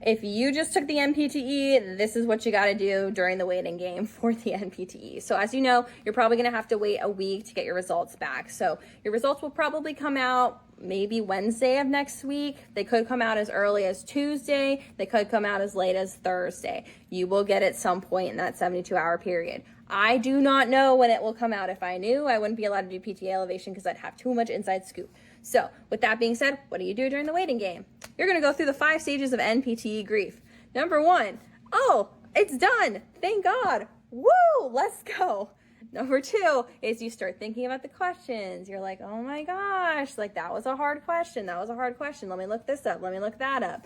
If you just took the NPTE, this is what you got to do during the waiting game for the NPTE. So as you know, you're probably going to have to wait a week to get your results back. So your results will probably come out maybe Wednesday of next week. They could come out as early as Tuesday. They could come out as late as Thursday. You will get it some point in that 72-hour period. I do not know when it will come out. If I knew, I wouldn't be allowed to do PTA elevation because I'd have too much inside scoop. So with that being said, what do you do during the waiting game? You're going to go through the 5 stages of NPTE grief. Number 1, oh, it's done. Thank God. Woo, let's go. Number 2 is you start thinking about the questions. You're like, oh my gosh, like that was a hard question. That was a hard question. Let me look this up. Let me look that up.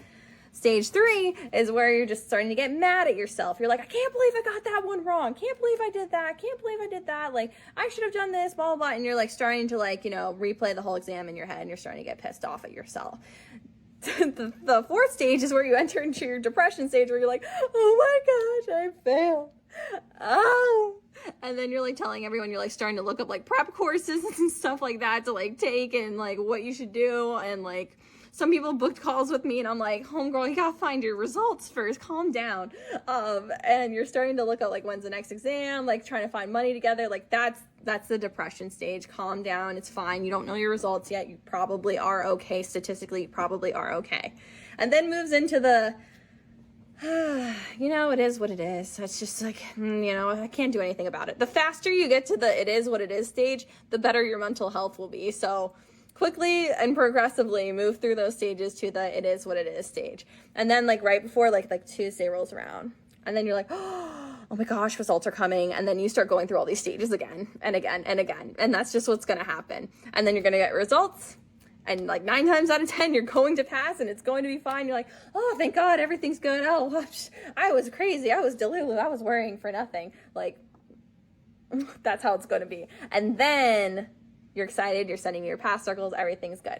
Stage 3 is where you're just starting to get mad at yourself. You're like, I can't believe I got that one wrong. Can't believe I did that. Can't believe I did that. Like, I should have done this, blah, blah, blah. And you're like starting to like, replay the whole exam in your head and you're starting to get pissed off at yourself. The 4th stage is where you enter into your depression stage where you're like, oh my gosh, I failed. Oh. And then you're like telling everyone, you're like starting to look up like prep courses and stuff like that to like take and like what you should do. And like, some people booked calls with me and I'm like, homegirl, you gotta find your results first, calm down. And you're starting to look at like, when's the next exam, like trying to find money together. Like that's the depression stage. Calm down, it's fine. You don't know your results yet. You probably are okay. Statistically, you probably are okay. And then moves into the, it is what it is. It's just like, I can't do anything about it. The faster you get to the it is what it is stage, the better your mental health will be. So quickly and progressively move through those stages to the it is what it is stage. And then like right before like Tuesday rolls around and then you're like, oh my gosh, results are coming. And then you start going through all these stages again and again and again. And that's just what's going to happen. And then you're going to get results. And like 9 times out of 10, you're going to pass and it's going to be fine. You're like, oh, thank God, everything's good. Oh, I was crazy. I was delulu. I was worrying for nothing. Like, that's how it's going to be. And then you're excited, you're sending your pass circles, everything's good.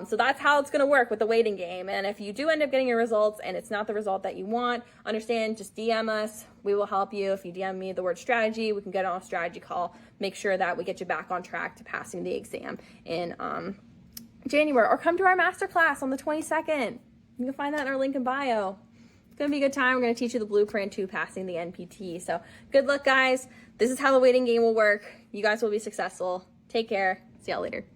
So that's how it's going to work with the waiting game. And if you do end up getting your results and it's not the result that you want, understand, just DM us. We will help you. If you DM me the word strategy, we can get on a strategy call, make sure that we get you back on track to passing the exam in January, or come to our masterclass on the 22nd. You can find that in our link in bio. It's going to be a good time. We're going to teach you the blueprint to passing the NPT. So good luck, guys. This is how the waiting game will work. You guys will be successful. Take care. See y'all later.